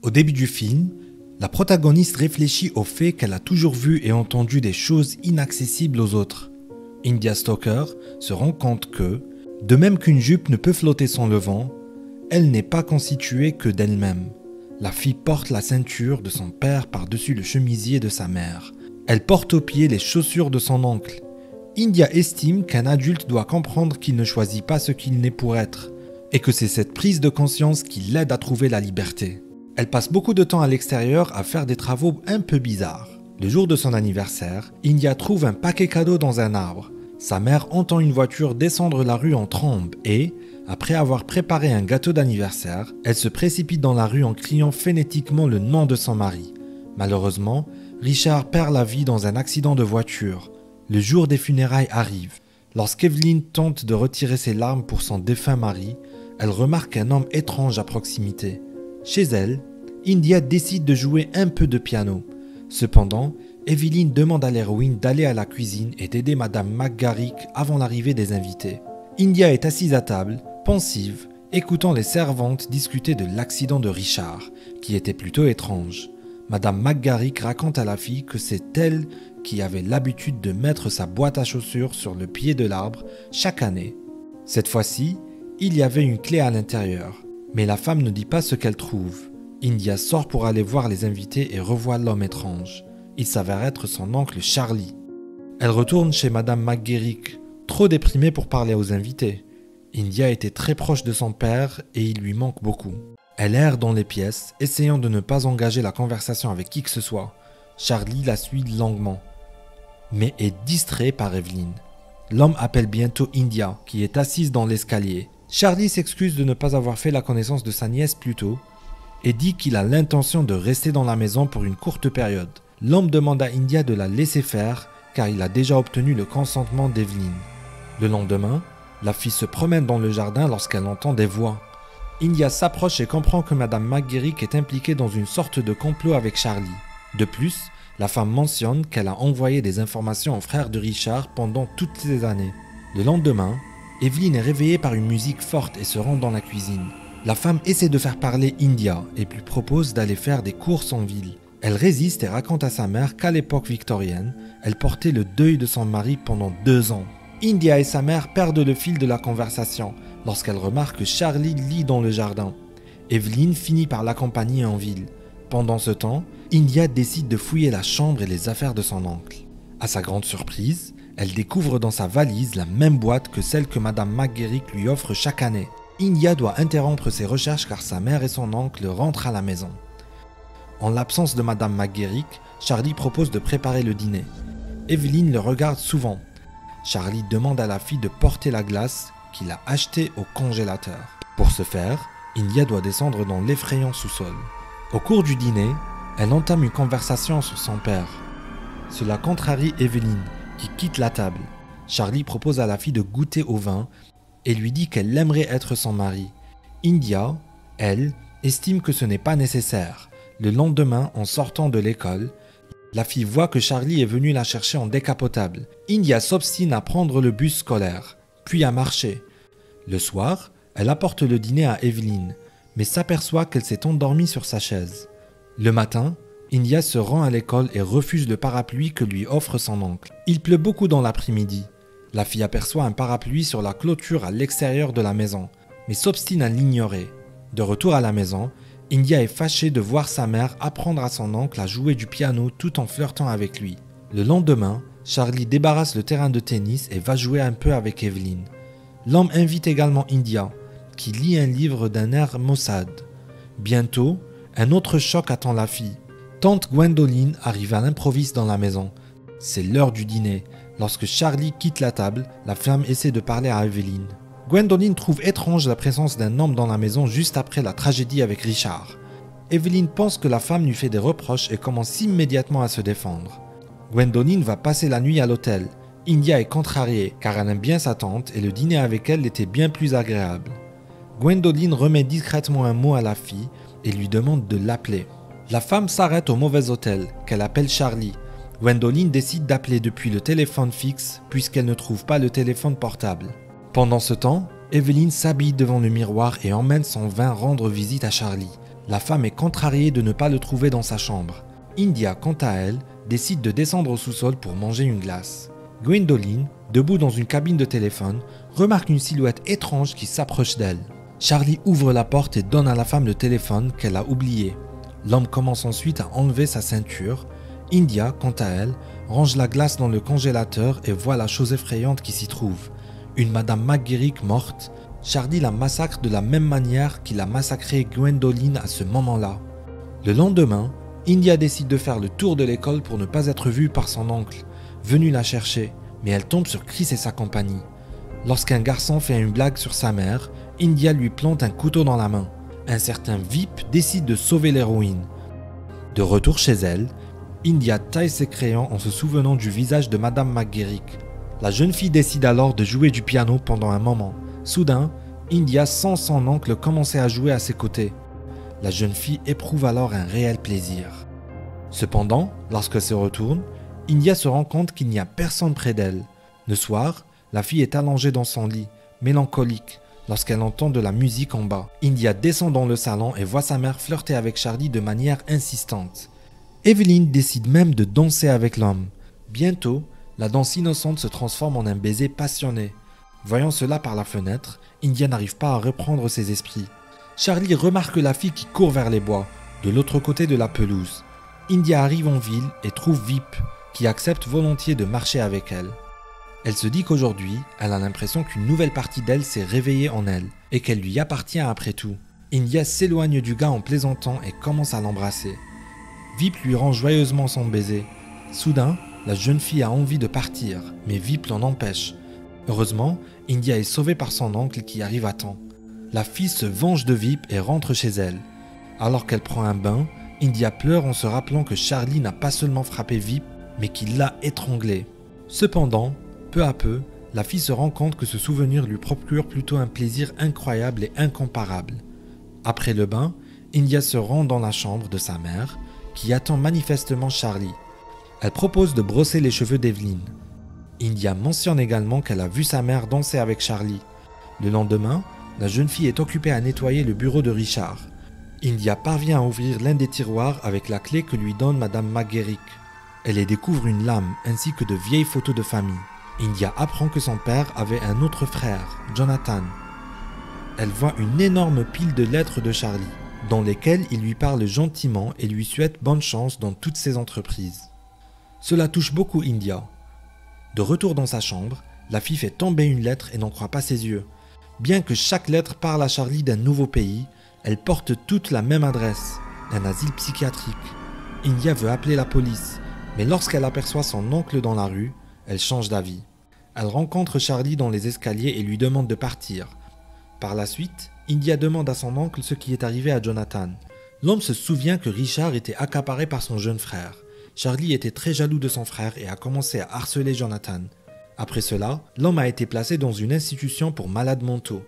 Au début du film, la protagoniste réfléchit au fait qu'elle a toujours vu et entendu des choses inaccessibles aux autres. India Stalker se rend compte que, de même qu'une jupe ne peut flotter sans le vent, elle n'est pas constituée que d'elle-même. La fille porte la ceinture de son père par-dessus le chemisier de sa mère. Elle porte aux pieds les chaussures de son oncle. India estime qu'un adulte doit comprendre qu'il ne choisit pas ce qu'il n'est pour être, et que c'est cette prise de conscience qui l'aide à trouver la liberté. Elle passe beaucoup de temps à l'extérieur à faire des travaux un peu bizarres. Le jour de son anniversaire, India trouve un paquet cadeau dans un arbre. Sa mère entend une voiture descendre la rue en trombe et, après avoir préparé un gâteau d'anniversaire, elle se précipite dans la rue en criant frénétiquement le nom de son mari. Malheureusement, Richard perd la vie dans un accident de voiture. Le jour des funérailles arrive. Lorsqu'Evelyn tente de retirer ses larmes pour son défunt mari, elle remarque un homme étrange à proximité. Chez elle, India décide de jouer un peu de piano. Cependant, Evelyn demande à l'héroïne d'aller à la cuisine et d'aider Madame McGarrick avant l'arrivée des invités. India est assise à table, pensive, écoutant les servantes discuter de l'accident de Richard, qui était plutôt étrange. Madame McGarrick raconte à la fille que c'est elle qui avait l'habitude de mettre sa boîte à chaussures sur le pied de l'arbre chaque année. Cette fois-ci, il y avait une clé à l'intérieur, mais la femme ne dit pas ce qu'elle trouve. India sort pour aller voir les invités et revoit l'homme étrange. Il s'avère être son oncle Charlie. Elle retourne chez Madame McGarrick, trop déprimée pour parler aux invités. India était très proche de son père et il lui manque beaucoup. Elle erre dans les pièces, essayant de ne pas engager la conversation avec qui que ce soit. Charlie la suit longuement, mais est distrait par Evelyn. L'homme appelle bientôt India, qui est assise dans l'escalier. Charlie s'excuse de ne pas avoir fait la connaissance de sa nièce plus tôt et dit qu'il a l'intention de rester dans la maison pour une courte période. L'homme demande à India de la laisser faire car il a déjà obtenu le consentement d'Evelyn. Le lendemain, la fille se promène dans le jardin lorsqu'elle entend des voix. India s'approche et comprend que Madame McGarrick est impliquée dans une sorte de complot avec Charlie. De plus, la femme mentionne qu'elle a envoyé des informations au frère de Richard pendant toutes ces années. Le lendemain, Evelyn est réveillée par une musique forte et se rend dans la cuisine. La femme essaie de faire parler India et lui propose d'aller faire des courses en ville. Elle résiste et raconte à sa mère qu'à l'époque victorienne, elle portait le deuil de son mari pendant 2 ans. India et sa mère perdent le fil de la conversation lorsqu'elle remarque que Charlie lit dans le jardin. Evelyn finit par l'accompagner en ville. Pendant ce temps, India décide de fouiller la chambre et les affaires de son oncle. À sa grande surprise, elle découvre dans sa valise la même boîte que celle que Madame McGarrick lui offre chaque année. India doit interrompre ses recherches car sa mère et son oncle rentrent à la maison. En l'absence de Madame McGarrick, Charlie propose de préparer le dîner. Evelyn le regarde souvent. Charlie demande à la fille de porter la glace qu'il a achetée au congélateur. Pour ce faire, India doit descendre dans l'effrayant sous-sol. Au cours du dîner, elle entame une conversation sur son père. Cela contrarie Evelyn, qui quitte la table. Charlie propose à la fille de goûter au vin et lui dit qu'elle aimerait être son mari. India, elle, estime que ce n'est pas nécessaire. Le lendemain, en sortant de l'école, la fille voit que Charlie est venu la chercher en décapotable. India s'obstine à prendre le bus scolaire, puis à marcher. Le soir, elle apporte le dîner à Evelyn, mais s'aperçoit qu'elle s'est endormie sur sa chaise. Le matin, India se rend à l'école et refuse le parapluie que lui offre son oncle. Il pleut beaucoup dans l'après-midi. La fille aperçoit un parapluie sur la clôture à l'extérieur de la maison, mais s'obstine à l'ignorer. De retour à la maison, India est fâchée de voir sa mère apprendre à son oncle à jouer du piano tout en flirtant avec lui. Le lendemain, Charlie débarrasse le terrain de tennis et va jouer un peu avec Evelyn. L'homme invite également India, qui lit un livre d'un air maussade. Bientôt, un autre choc attend la fille. Tante Gwendoline arrive à l'improviste dans la maison. C'est l'heure du dîner. Lorsque Charlie quitte la table, la femme essaie de parler à Evelyn. Gwendoline trouve étrange la présence d'un homme dans la maison juste après la tragédie avec Richard. Evelyn pense que la femme lui fait des reproches et commence immédiatement à se défendre. Gwendoline va passer la nuit à l'hôtel. India est contrariée car elle aime bien sa tante et le dîner avec elle était bien plus agréable. Gwendoline remet discrètement un mot à la fille et lui demande de l'appeler. La femme s'arrête au mauvais hôtel, qu'elle appelle Charlie. Gwendoline décide d'appeler depuis le téléphone fixe puisqu'elle ne trouve pas le téléphone portable. Pendant ce temps, Evelyn s'habille devant le miroir et emmène son vin rendre visite à Charlie. La femme est contrariée de ne pas le trouver dans sa chambre. India, quant à elle, décide de descendre au sous-sol pour manger une glace. Gwendoline, debout dans une cabine de téléphone, remarque une silhouette étrange qui s'approche d'elle. Charlie ouvre la porte et donne à la femme le téléphone qu'elle a oublié. L'homme commence ensuite à enlever sa ceinture. India, quant à elle, range la glace dans le congélateur et voit la chose effrayante qui s'y trouve. Une Madame McGurk morte. Charlie la massacre de la même manière qu'il a massacré Gwendoline à ce moment-là. Le lendemain, India décide de faire le tour de l'école pour ne pas être vue par son oncle, venu la chercher, mais elle tombe sur Chris et sa compagnie. Lorsqu'un garçon fait une blague sur sa mère, India lui plante un couteau dans la main. Un certain Vip décide de sauver l'héroïne. De retour chez elle, India taille ses crayons en se souvenant du visage de Madame McGurk. La jeune fille décide alors de jouer du piano pendant un moment. Soudain, India sent son oncle commencer à jouer à ses côtés. La jeune fille éprouve alors un réel plaisir. Cependant, lorsqu'elle se retourne, India se rend compte qu'il n'y a personne près d'elle. Le soir, la fille est allongée dans son lit, mélancolique, lorsqu'elle entend de la musique en bas. India descend dans le salon et voit sa mère flirter avec Charlie de manière insistante. Evelyn décide même de danser avec l'homme. Bientôt, la danse innocente se transforme en un baiser passionné. Voyant cela par la fenêtre, India n'arrive pas à reprendre ses esprits. Charlie remarque la fille qui court vers les bois, de l'autre côté de la pelouse. India arrive en ville et trouve Vip, qui accepte volontiers de marcher avec elle. Elle se dit qu'aujourd'hui, elle a l'impression qu'une nouvelle partie d'elle s'est réveillée en elle, et qu'elle lui appartient après tout. India s'éloigne du gars en plaisantant et commence à l'embrasser. Vip lui rend joyeusement son baiser. Soudain, la jeune fille a envie de partir, mais Vip l'en empêche. Heureusement, India est sauvée par son oncle qui arrive à temps. La fille se venge de Vip et rentre chez elle. Alors qu'elle prend un bain, India pleure en se rappelant que Charlie n'a pas seulement frappé Vip, mais qu'il l'a étranglé. Cependant, peu à peu, la fille se rend compte que ce souvenir lui procure plutôt un plaisir incroyable et incomparable. Après le bain, India se rend dans la chambre de sa mère, qui attend manifestement Charlie. Elle propose de brosser les cheveux d'Evelyn. India mentionne également qu'elle a vu sa mère danser avec Charlie. Le lendemain, la jeune fille est occupée à nettoyer le bureau de Richard. India parvient à ouvrir l'un des tiroirs avec la clé que lui donne Madame McGurk. Elle y découvre une lame ainsi que de vieilles photos de famille. India apprend que son père avait un autre frère, Jonathan. Elle voit une énorme pile de lettres de Charlie, dans lesquelles il lui parle gentiment et lui souhaite bonne chance dans toutes ses entreprises. Cela touche beaucoup India. De retour dans sa chambre, la fille fait tomber une lettre et n'en croit pas ses yeux. Bien que chaque lettre parle à Charlie d'un nouveau pays, elles portent toutes la même adresse, un asile psychiatrique. India veut appeler la police, mais lorsqu'elle aperçoit son oncle dans la rue, elle change d'avis. Elle rencontre Charlie dans les escaliers et lui demande de partir. Par la suite, India demande à son oncle ce qui est arrivé à Jonathan. L'homme se souvient que Richard était accaparé par son jeune frère. Charlie était très jaloux de son frère et a commencé à harceler Jonathan. Après cela, l'homme a été placé dans une institution pour malades mentaux.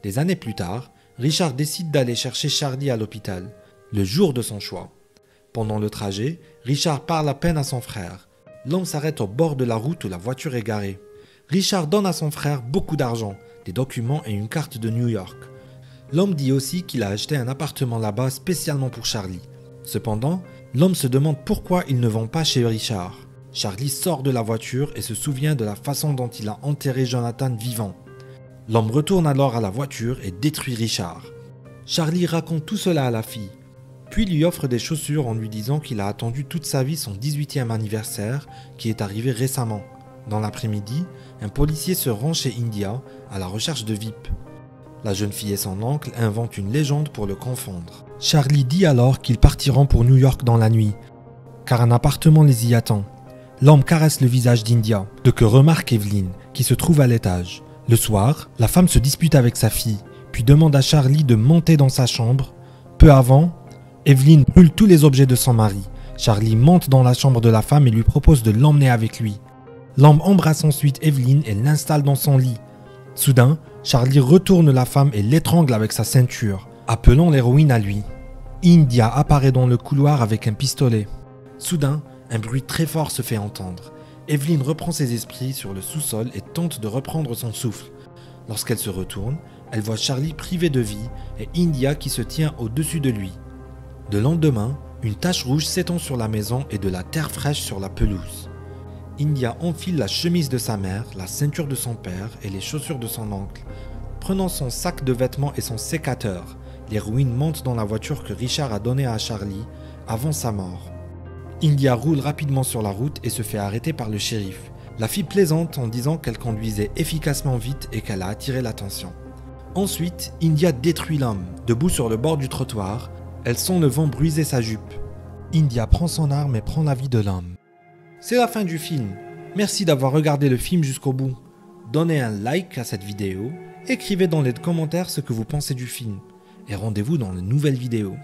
Des années plus tard, Richard décide d'aller chercher Charlie à l'hôpital, le jour de son choix. Pendant le trajet, Richard parle à peine à son frère. L'homme s'arrête au bord de la route où la voiture est garée. Richard donne à son frère beaucoup d'argent, des documents et une carte de New York. L'homme dit aussi qu'il a acheté un appartement là-bas spécialement pour Charlie. Cependant, l'homme se demande pourquoi il ne vend pas chez Richard. Charlie sort de la voiture et se souvient de la façon dont il a enterré Jonathan vivant. L'homme retourne alors à la voiture et détruit Richard. Charlie raconte tout cela à la fille, puis lui offre des chaussures en lui disant qu'il a attendu toute sa vie son 18e anniversaire qui est arrivé récemment. Dans l'après-midi, un policier se rend chez India à la recherche de Vip. La jeune fille et son oncle inventent une légende pour le confondre. Charlie dit alors qu'ils partiront pour New York dans la nuit, car un appartement les y attend. L'homme caresse le visage d'India, ce que remarque Evelyn, qui se trouve à l'étage. Le soir, la femme se dispute avec sa fille, puis demande à Charlie de monter dans sa chambre. Peu avant, Evelyn brûle tous les objets de son mari. Charlie monte dans la chambre de la femme et lui propose de l'emmener avec lui. L'homme embrasse ensuite Evelyn et l'installe dans son lit. Soudain, Charlie retourne la femme et l'étrangle avec sa ceinture, appelant l'héroïne à lui. India apparaît dans le couloir avec un pistolet. Soudain, un bruit très fort se fait entendre. Evelyn reprend ses esprits sur le sous-sol et tente de reprendre son souffle. Lorsqu'elle se retourne, elle voit Charlie privé de vie et India qui se tient au-dessus de lui. Le lendemain, une tache rouge s'étend sur la maison et de la terre fraîche sur la pelouse. India enfile la chemise de sa mère, la ceinture de son père et les chaussures de son oncle. Prenant son sac de vêtements et son sécateur, l'héroïne monte dans la voiture que Richard a donnée à Charlie avant sa mort. India roule rapidement sur la route et se fait arrêter par le shérif. La fille plaisante en disant qu'elle conduisait efficacement vite et qu'elle a attiré l'attention. Ensuite, India détruit l'homme. Debout sur le bord du trottoir, elle sent le vent briser sa jupe. India prend son arme et prend la vie de l'homme. C'est la fin du film. Merci d'avoir regardé le film jusqu'au bout. Donnez un like à cette vidéo, écrivez dans les commentaires ce que vous pensez du film, et rendez-vous dans de nouvelles vidéos.